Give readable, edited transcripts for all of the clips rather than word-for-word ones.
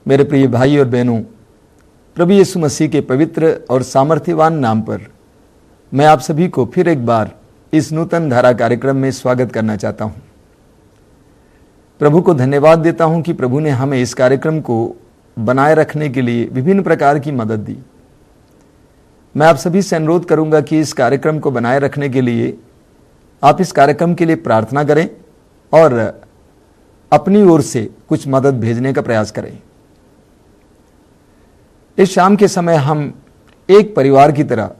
मेरे प्रिय भाई और बहनों, प्रभु यीशु मसीह के पवित्र और सामर्थ्यवान नाम पर मैं आप सभी को फिर एक बार इस नूतन धारा कार्यक्रम में स्वागत करना चाहता हूं। प्रभु को धन्यवाद देता हूं कि प्रभु ने हमें इस कार्यक्रम को बनाए रखने के लिए विभिन्न प्रकार की मदद दी। मैं आप सभी से अनुरोध करूंगा कि इस कार्यक्रम को बनाए रखने के लिए आप इस कार्यक्रम के लिए प्रार्थना करें और अपनी ओर से कुछ मदद भेजने का प्रयास करें। इस शाम के समय हम एक परिवार की तरह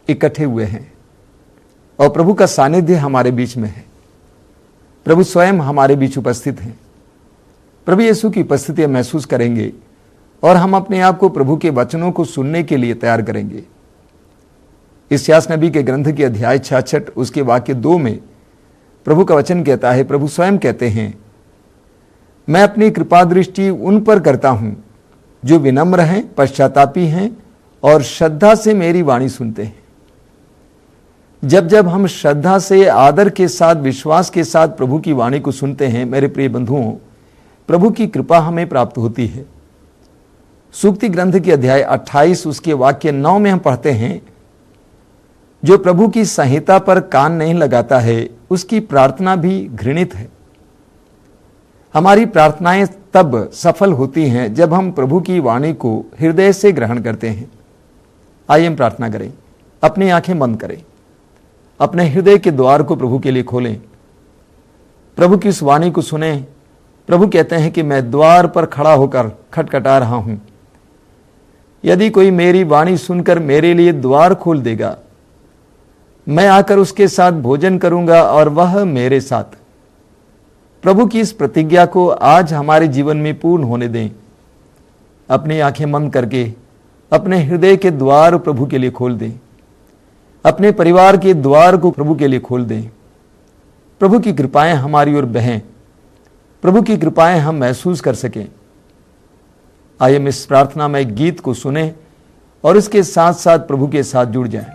इकट्ठे हुए हैं और प्रभु का सानिध्य हमारे बीच में है। प्रभु स्वयं हमारे बीच उपस्थित हैं। प्रभु यीशु की उपस्थिति महसूस करेंगे और हम अपने आप को प्रभु के वचनों को सुनने के लिए तैयार करेंगे। इस्यास नबी के ग्रंथ के अध्याय 66 उसके वाक्य 2 में प्रभु का वचन कहता है, प्रभु स्वयं कहते हैं, मैं अपनी कृपा दृष्टि उन पर करता हूं जो विनम्र हैं, पश्चातापी हैं और श्रद्धा से मेरी वाणी सुनते हैं। जब जब हम श्रद्धा से, आदर के साथ, विश्वास के साथ प्रभु की वाणी को सुनते हैं, मेरे प्रिय बंधुओं, प्रभु की कृपा हमें प्राप्त होती है। सूक्ति ग्रंथ के अध्याय 28 उसके वाक्य 9 में हम पढ़ते हैं, जो प्रभु की संहिता पर कान नहीं लगाता है उसकी प्रार्थना भी घृणित है। हमारी प्रार्थनाएं तब सफल होती हैं जब हम प्रभु की वाणी को हृदय से ग्रहण करते हैं। आइए हम प्रार्थना करें। अपनी आंखें बंद करें, अपने हृदय के द्वार को प्रभु के लिए खोलें, प्रभु की इस वाणी को सुने। प्रभु कहते हैं कि मैं द्वार पर खड़ा होकर खटखटा रहा हूं। यदि कोई मेरी वाणी सुनकर मेरे लिए द्वार खोल देगा, मैं आकर उसके साथ भोजन करूंगा और वह मेरे साथ। प्रभु की इस प्रतिज्ञा को आज हमारे जीवन में पूर्ण होने दें। अपनी आंखें बंद करके अपने हृदय के द्वार प्रभु के लिए खोल दें। अपने परिवार के द्वार को प्रभु के लिए खोल दें। प्रभु की कृपाएं हमारी ओर बहें, प्रभु की कृपाएं हम महसूस कर सकें। आइए हम इस प्रार्थना में गीत को सुने और इसके साथ साथ प्रभु के साथ जुड़ जाएं।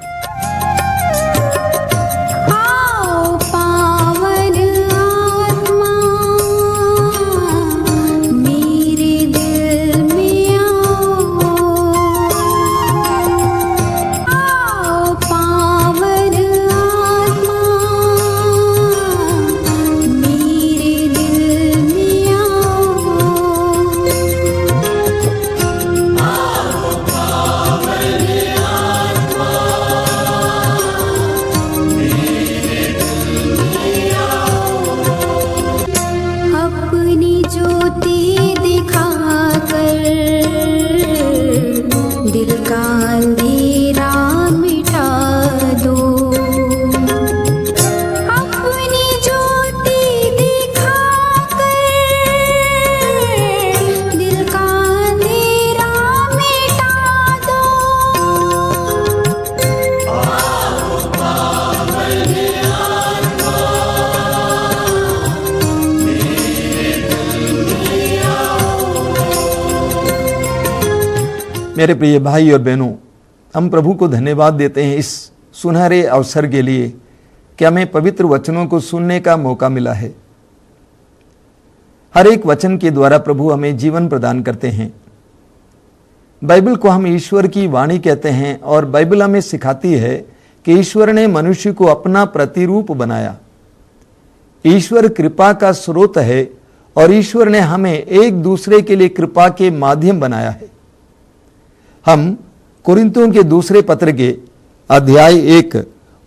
मेरे प्रिय भाई और बहनों, हम प्रभु को धन्यवाद देते हैं इस सुनहरे अवसर के लिए कि हमें पवित्र वचनों को सुनने का मौका मिला है। हर एक वचन के द्वारा प्रभु हमें जीवन प्रदान करते हैं। बाइबल को हम ईश्वर की वाणी कहते हैं और बाइबल हमें सिखाती है कि ईश्वर ने मनुष्य को अपना प्रतिरूप बनाया। ईश्वर कृपा का स्रोत है और ईश्वर ने हमें एक दूसरे के लिए कृपा के माध्यम बनाया है। हम कुरिन्थियों के दूसरे पत्र के अध्याय 1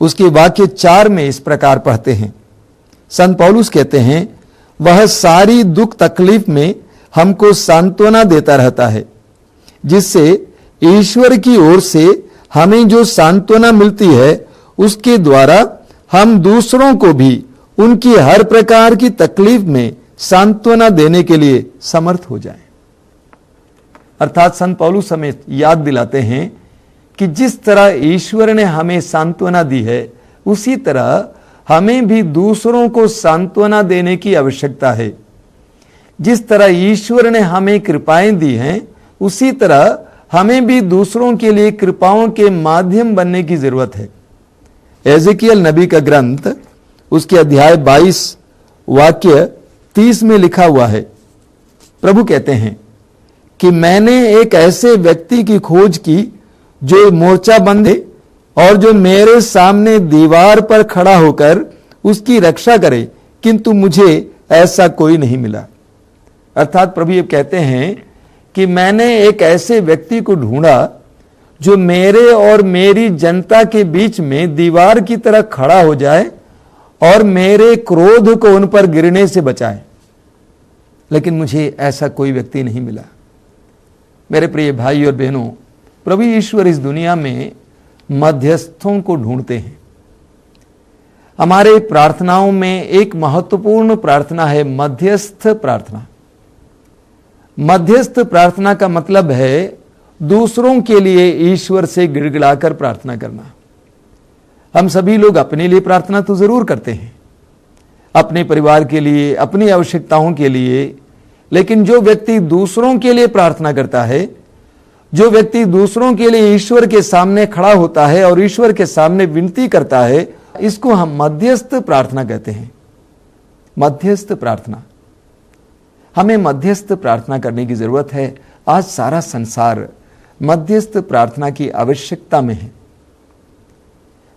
उसके वाक्य 4 में इस प्रकार पढ़ते हैं। संत पौलुस कहते हैं, वह सारी दुख तकलीफ में हमको सांत्वना देता रहता है, जिससे ईश्वर की ओर से हमें जो सांत्वना मिलती है उसके द्वारा हम दूसरों को भी उनकी हर प्रकार की तकलीफ में सांत्वना देने के लिए समर्थ हो जाएं। अर्थात संत पौलुस हमें याद दिलाते हैं कि जिस तरह ईश्वर ने हमें सांत्वना दी है, उसी तरह हमें भी दूसरों को सांत्वना देने की आवश्यकता है। जिस तरह ईश्वर ने हमें कृपाएं दी हैं, उसी तरह हमें भी दूसरों के लिए कृपाओं के माध्यम बनने की जरूरत है। एजेकियल नबी का ग्रंथ उसके अध्याय 22 वाक्य 30 में लिखा हुआ है। प्रभु कहते हैं कि मैंने एक ऐसे व्यक्ति की खोज की जो मोर्चा बंधे और जो मेरे सामने दीवार पर खड़ा होकर उसकी रक्षा करे, किंतु मुझे ऐसा कोई नहीं मिला। अर्थात प्रभु ये कहते हैं कि मैंने एक ऐसे व्यक्ति को ढूंढा जो मेरे और मेरी जनता के बीच में दीवार की तरह खड़ा हो जाए और मेरे क्रोध को उन पर गिरने से बचाए, लेकिन मुझे ऐसा कोई व्यक्ति नहीं मिला। मेरे प्रिय भाई और बहनों, प्रभु ईश्वर इस दुनिया में मध्यस्थों को ढूंढते हैं। हमारे प्रार्थनाओं में एक महत्वपूर्ण प्रार्थना है मध्यस्थ प्रार्थना। मध्यस्थ प्रार्थना का मतलब है दूसरों के लिए ईश्वर से गिड़गिड़ाकर प्रार्थना करना। हम सभी लोग अपने लिए प्रार्थना तो जरूर करते हैं, अपने परिवार के लिए, अपनी आवश्यकताओं के लिए, लेकिन जो व्यक्ति दूसरों के लिए प्रार्थना करता है, जो व्यक्ति दूसरों के लिए ईश्वर के सामने खड़ा होता है और ईश्वर के सामने विनती करता है, इसको हम मध्यस्थ प्रार्थना कहते हैं। मध्यस्थ प्रार्थना, हमें मध्यस्थ प्रार्थना करने की जरूरत है। आज सारा संसार मध्यस्थ प्रार्थना की आवश्यकता में है।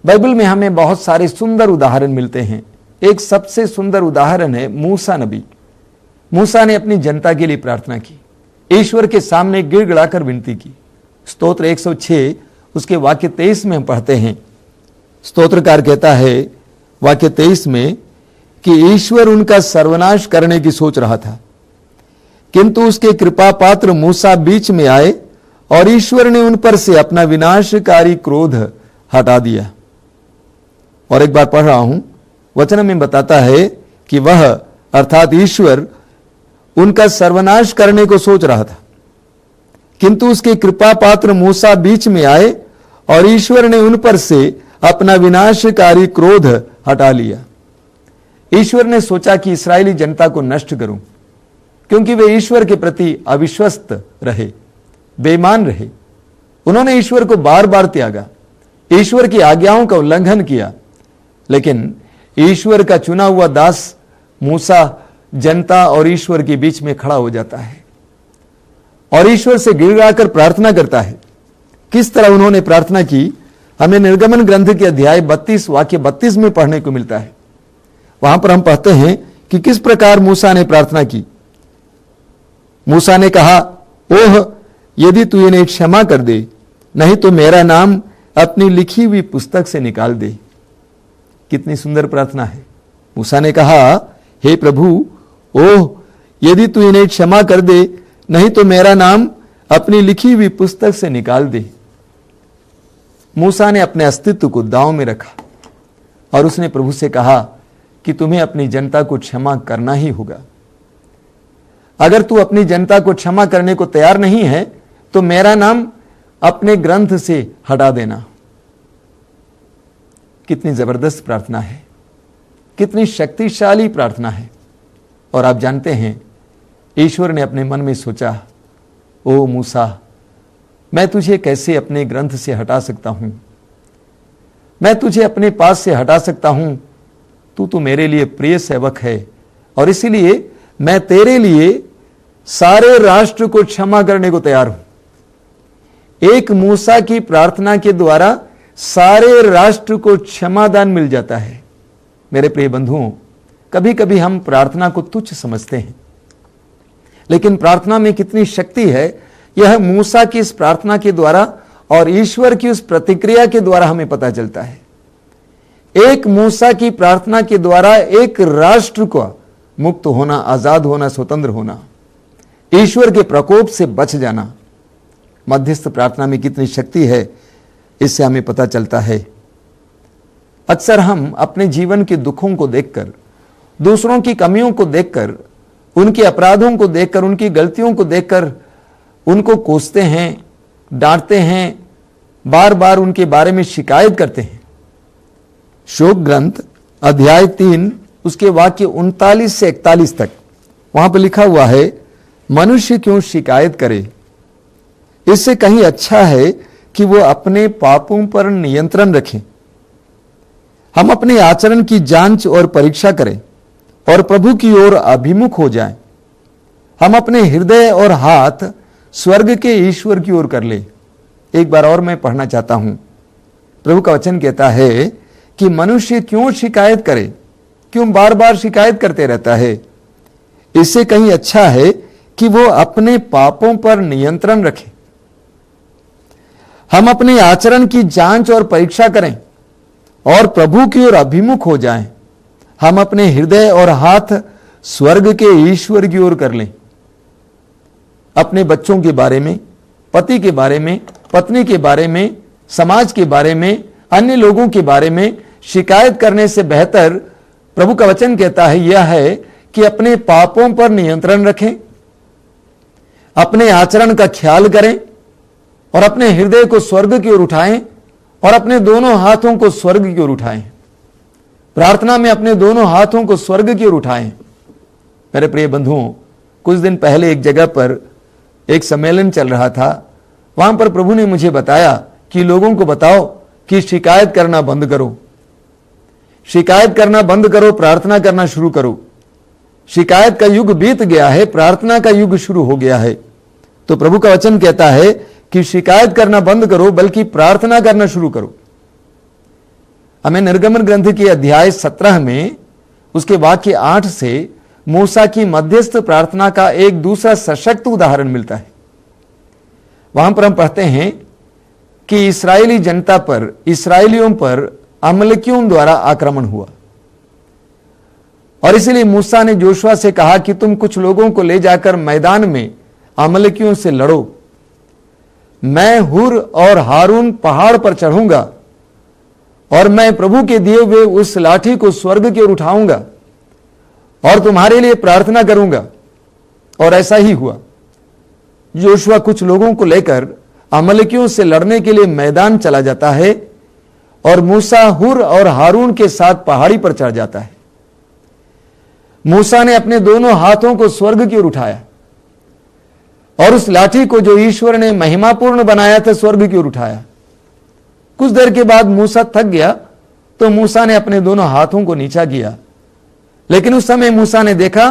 बाइबल में हमें बहुत सारे सुंदर उदाहरण मिलते हैं। एक सबसे सुंदर उदाहरण है मूसा नबी। मूसा ने अपनी जनता के लिए प्रार्थना की, ईश्वर के सामने गिड़गिड़ाकर विनती की। स्तोत्र 106 उसके वाक्य 23 में हम पढ़ते हैं। स्तोत्रकार कहता है वाक्य 23 में कि ईश्वर उनका सर्वनाश करने की सोच रहा था, किंतु उसके कृपा पात्र मूसा बीच में आए और ईश्वर ने उन पर से अपना विनाशकारी क्रोध हटा दिया। और एक बार पढ़ रहा हूं, वचन में बताता है कि वह अर्थात ईश्वर उनका सर्वनाश करने को सोच रहा था, किंतु उसके कृपा पात्र मूसा बीच में आए और ईश्वर ने उन पर से अपना विनाशकारी क्रोध हटा लिया। ईश्वर ने सोचा कि इस्राएली जनता को नष्ट करूं, क्योंकि वे ईश्वर के प्रति अविश्वस्त रहे, बेईमान रहे। उन्होंने ईश्वर को बार बार त्यागा, ईश्वर की आज्ञाओं का उल्लंघन किया। लेकिन ईश्वर का चुना हुआ दास मूसा जनता और ईश्वर के बीच में खड़ा हो जाता है और ईश्वर से गिड़गिड़ाकर प्रार्थना करता है। किस तरह उन्होंने प्रार्थना की, हमें निर्गमन ग्रंथ के अध्याय 32 वाक्य 32 में पढ़ने को मिलता है। वहां पर हम पढ़ते हैं कि किस प्रकार मूसा ने प्रार्थना की। मूसा ने कहा, ओह यदि तू इन्हें क्षमा कर दे, नहीं तो मेरा नाम अपनी लिखी हुई पुस्तक से निकाल दे। कितनी सुंदर प्रार्थना है। मूसा ने कहा, हे प्रभु, ओह यदि तू इन्हें क्षमा कर दे, नहीं तो मेरा नाम अपनी लिखी हुई पुस्तक से निकाल दे। मूसा ने अपने अस्तित्व को दांव में रखा और उसने प्रभु से कहा कि तुम्हें अपनी जनता को क्षमा करना ही होगा। अगर तू अपनी जनता को क्षमा करने को तैयार नहीं है तो मेरा नाम अपने ग्रंथ से हटा देना। कितनी जबरदस्त प्रार्थना है, कितनी शक्तिशाली प्रार्थना है। और आप जानते हैं, ईश्वर ने अपने मन में सोचा, ओ मूसा, मैं तुझे कैसे अपने ग्रंथ से हटा सकता हूं, मैं तुझे अपने पास से हटा सकता हूं। तू तो मेरे लिए प्रिय सेवक है और इसीलिए मैं तेरे लिए सारे राष्ट्र को क्षमा करने को तैयार हूं। एक मूसा की प्रार्थना के द्वारा सारे राष्ट्र को क्षमादान मिल जाता है। मेरे प्रिय बंधुओं, कभी कभी हम प्रार्थना को तुच्छ समझते हैं, लेकिन प्रार्थना में कितनी शक्ति है, यह मूसा की इस प्रार्थना के द्वारा और ईश्वर की उस प्रतिक्रिया के द्वारा हमें पता चलता है। एक मूसा की प्रार्थना के द्वारा एक राष्ट्र को मुक्त होना, आजाद होना, स्वतंत्र होना, ईश्वर के प्रकोप से बच जाना। मध्यस्थ प्रार्थना में कितनी शक्ति है, इससे हमें पता चलता है। अक्सर हम अपने जीवन के दुखों को देखकर, दूसरों की कमियों को देखकर, उनके अपराधों को देखकर, उनकी गलतियों को देखकर उनको कोसते हैं, डांटते हैं, बार बार उनके बारे में शिकायत करते हैं। शोक ग्रंथ अध्याय 3 उसके वाक्य 39 से 41 तक वहां पर लिखा हुआ है, मनुष्य क्यों शिकायत करे, इससे कहीं अच्छा है कि वो अपने पापों पर नियंत्रण रखें। हम अपने आचरण की जांच और परीक्षा करें और प्रभु की ओर अभिमुख हो जाएं। हम अपने हृदय और हाथ स्वर्ग के ईश्वर की ओर कर ले। एक बार और मैं पढ़ना चाहता हूं। प्रभु का वचन कहता है कि मनुष्य क्यों शिकायत करे, क्यों बार बार शिकायत करते रहता है। इससे कहीं अच्छा है कि वो अपने पापों पर नियंत्रण रखे। हम अपने आचरण की जांच और परीक्षा करें और प्रभु की ओर अभिमुख हो जाएं। हम अपने हृदय और हाथ स्वर्ग के ईश्वर की ओर कर लें। अपने बच्चों के बारे में, पति के बारे में, पत्नी के बारे में, समाज के बारे में, अन्य लोगों के बारे में शिकायत करने से बेहतर प्रभु का वचन कहता है यह है कि अपने पापों पर नियंत्रण रखें, अपने आचरण का ख्याल करें और अपने हृदय को स्वर्ग की ओर उठाएं और अपने दोनों हाथों को स्वर्ग की ओर उठाएं। प्रार्थना में अपने दोनों हाथों को स्वर्ग की ओर उठाएं। मेरे प्रिय बंधुओं, कुछ दिन पहले एक जगह पर एक सम्मेलन चल रहा था। वहां पर प्रभु ने मुझे बताया कि लोगों को बताओ कि शिकायत करना बंद करो, शिकायत करना बंद करो, प्रार्थना करना शुरू करो। शिकायत का युग बीत गया है, प्रार्थना का युग शुरू हो गया है। तो प्रभु का वचन कहता है कि शिकायत करना बंद करो, बल्कि प्रार्थना करना शुरू करो। हमें निर्गमन ग्रंथ के अध्याय 17 में उसके वाक्य 8 से मूसा की मध्यस्थ प्रार्थना का एक दूसरा सशक्त उदाहरण मिलता है। वहां पर हम पढ़ते हैं कि इस्राएली जनता पर, इस्राएलियों पर अमलेकियों द्वारा आक्रमण हुआ और इसलिए मूसा ने जोशुआ से कहा कि तुम कुछ लोगों को ले जाकर मैदान में अमलेकियों से लड़ो। मैं हुर और हारून पहाड़ पर चढ़ूंगा और मैं प्रभु के दिए हुए उस लाठी को स्वर्ग की ओर उठाऊंगा और तुम्हारे लिए प्रार्थना करूंगा। और ऐसा ही हुआ। जोशुआ कुछ लोगों को लेकर अमलेकियों से लड़ने के लिए मैदान चला जाता है और मूसा हुर और हारून के साथ पहाड़ी पर चढ़ जाता है। मूसा ने अपने दोनों हाथों को स्वर्ग की ओर उठाया और उस लाठी को जो ईश्वर ने महिमापूर्ण बनाया था स्वर्ग की ओर उठाया। कुछ देर के बाद मूसा थक गया तो मूसा ने अपने दोनों हाथों को नीचा किया, लेकिन उस समय मूसा ने देखा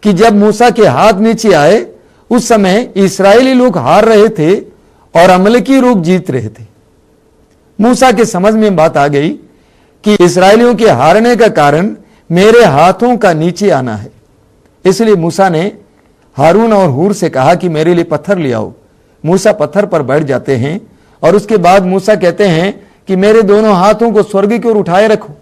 कि जब मूसा के हाथ नीचे आए उस समय इस्राएली लोग हार रहे थे और अमलेकी लोग जीत रहे थे। मूसा के समझ में बात आ गई कि इस्राएलियों के हारने का कारण मेरे हाथों का नीचे आना है। इसलिए मूसा ने हारून और हूर से कहा कि मेरे लिए पत्थर ले आओ। मूसा पत्थर पर बैठ जाते हैं और उसके बाद मूसा कहते हैं कि मेरे दोनों हाथों को स्वर्ग की ओर उठाए रखो।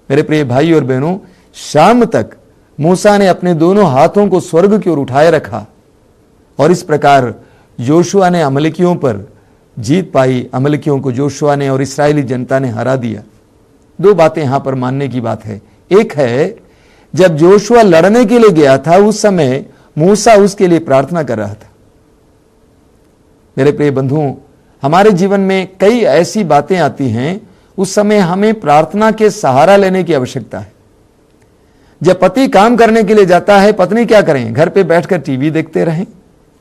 मेरे प्रिय भाई और बहनों, शाम तक मूसा ने अपने दोनों हाथों को स्वर्ग की ओर उठाए रखा और इस प्रकार जोशुआ ने अमलेकियों पर जीत पाई। अमलेकियों को जोशुआ ने और इस्राएली जनता ने हरा दिया। दो बातें यहां पर मानने की बात है। एक है, जब जोशुआ लड़ने के लिए गया था उस समय मूसा उसके लिए प्रार्थना कर रहा था। मेरे प्रिय बंधुओं, हमारे जीवन में कई ऐसी बातें आती हैं, उस समय हमें प्रार्थना के सहारा लेने की आवश्यकता है। जब पति काम करने के लिए जाता है, पत्नी क्या करें? घर पे बैठकर टीवी देखते रहें?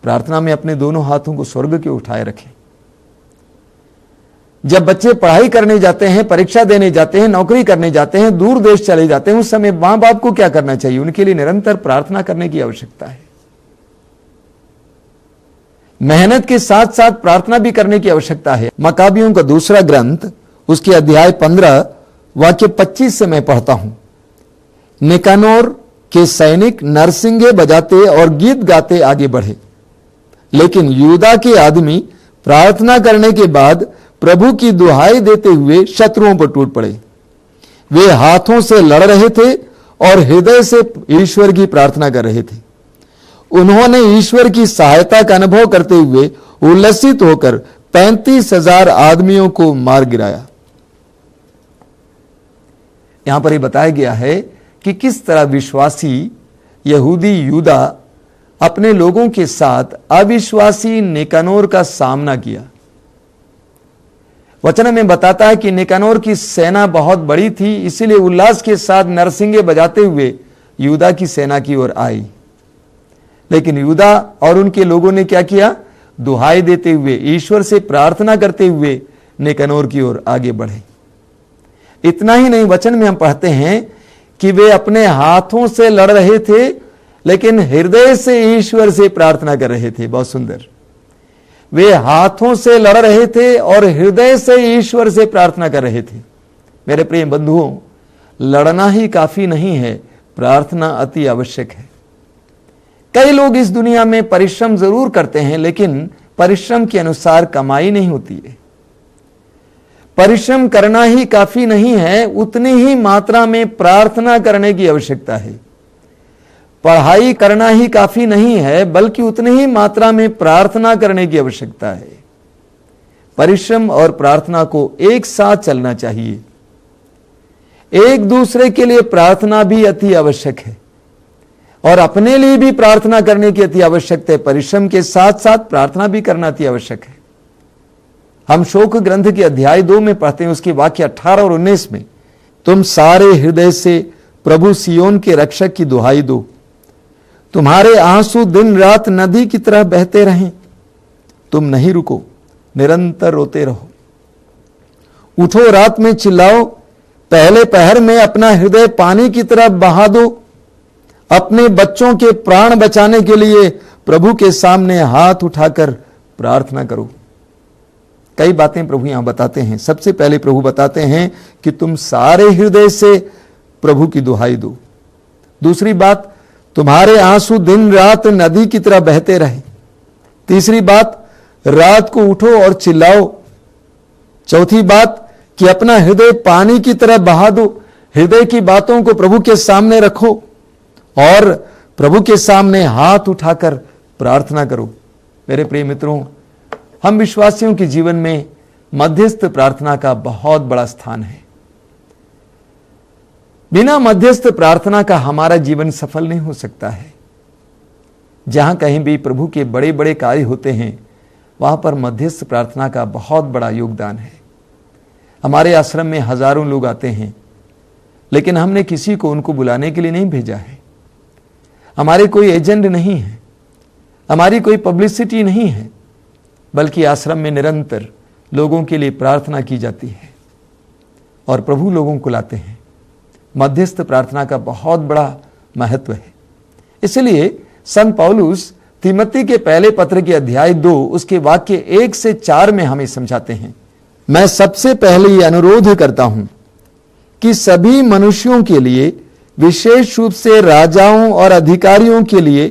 प्रार्थना में अपने दोनों हाथों को स्वर्ग की ओर उठाए रखें। जब बच्चे पढ़ाई करने जाते हैं, परीक्षा देने जाते हैं, नौकरी करने जाते हैं, दूर देश चले जाते हैं, उस समय मां बाप को क्या करना चाहिए? उनके लिए निरंतर प्रार्थना करने की आवश्यकता है। मेहनत के साथ साथ प्रार्थना भी करने की आवश्यकता है। मकाबियों का दूसरा ग्रंथ उसके अध्याय 15 वाक्य 25 से मैं पढ़ता हूं। निकानोर के सैनिक नरसिंगे बजाते और गीत गाते आगे बढ़े, लेकिन यूदा के आदमी प्रार्थना करने के बाद प्रभु की दुहाई देते हुए शत्रुओं पर टूट पड़े। वे हाथों से लड़ रहे थे और हृदय से ईश्वर की प्रार्थना कर रहे थे। उन्होंने ईश्वर की सहायता का अनुभव करते हुए उल्लसित होकर 35,000 आदमियों को मार गिराया। यहां पर यह बताया गया है कि किस तरह विश्वासी यहूदी यूदा अपने लोगों के साथ अविश्वासी निकानोर का सामना किया। वचन में बताता है कि निकानोर की सेना बहुत बड़ी थी, इसीलिए उल्लास के साथ नरसिंगे बजाते हुए यूदा की सेना की ओर आई। लेकिन यूदा और उनके लोगों ने क्या किया? दुहाई देते हुए, ईश्वर से प्रार्थना करते हुए निकानोर की ओर आगे बढ़े। इतना ही नहीं, वचन में हम पढ़ते हैं कि वे अपने हाथों से लड़ रहे थे, लेकिन हृदय से ईश्वर से प्रार्थना कर रहे थे। बहुत सुंदर। वे हाथों से लड़ रहे थे और हृदय से ईश्वर से प्रार्थना कर रहे थे। मेरे प्रिय बंधुओं, लड़ना ही काफी नहीं है, प्रार्थना अति आवश्यक है। कई लोग इस दुनिया में परिश्रम जरूर करते हैं, लेकिन परिश्रम के अनुसार कमाई नहीं होती है। परिश्रम करना ही काफी नहीं है, उतनी ही मात्रा में प्रार्थना करने की आवश्यकता है। पढ़ाई करना ही काफी नहीं है, बल्कि उतनी ही मात्रा में प्रार्थना करने की आवश्यकता है। परिश्रम और प्रार्थना को एक साथ चलना चाहिए। एक दूसरे के लिए प्रार्थना भी अति आवश्यक है और अपने लिए भी प्रार्थना करने की अति आवश्यकता है। परिश्रम के साथ साथ प्रार्थना भी करना अति आवश्यक है। हम शोक ग्रंथ के अध्याय 2 में पढ़ते हैं, उसके वाक्य 18 और 19 में, तुम सारे हृदय से प्रभु सियोन के रक्षक की दुहाई दो, तुम्हारे आंसू दिन रात नदी की तरह बहते रहें, तुम नहीं रुको, निरंतर रोते रहो। उठो, रात में चिल्लाओ, पहले पहर में अपना हृदय पानी की तरह बहा दो। अपने बच्चों के प्राण बचाने के लिए प्रभु के सामने हाथ उठाकर प्रार्थना करो। कई बातें प्रभु यहां बताते हैं। सबसे पहले प्रभु बताते हैं कि तुम सारे हृदय से प्रभु की दुहाई दो। दूसरी बात, तुम्हारे आंसू दिन रात नदी की तरह बहते रहे। तीसरी बात, रात को उठो और चिल्लाओ। चौथी बात कि अपना हृदय पानी की तरह बहा दो। हृदय की बातों को प्रभु के सामने रखो और प्रभु के सामने हाथ उठाकर प्रार्थना करो। मेरे प्रिय मित्रों, हम विश्वासियों के जीवन में मध्यस्थ प्रार्थना का बहुत बड़ा स्थान है। बिना मध्यस्थ प्रार्थना का हमारा जीवन सफल नहीं हो सकता है। जहां कहीं भी प्रभु के बड़े बड़े कार्य होते हैं, वहां पर मध्यस्थ प्रार्थना का बहुत बड़ा योगदान है। हमारे आश्रम में हजारों लोग आते हैं, लेकिन हमने किसी को उनको बुलाने के लिए नहीं भेजा है। हमारे कोई एजेंट नहीं है, हमारी कोई पब्लिसिटी नहीं है, बल्कि आश्रम में निरंतर लोगों के लिए प्रार्थना की जाती है और प्रभु लोगों को लाते हैं। मध्यस्थ प्रार्थना का बहुत बड़ा महत्व है। इसलिए संत पौलुस तीमोथी के पहले पत्र के अध्याय 2 उसके वाक्य 1 से 4 में हमें समझाते हैं, मैं सबसे पहले ये अनुरोध करता हूं कि सभी मनुष्यों के लिए, विशेष रूप से राजाओं और अधिकारियों के लिए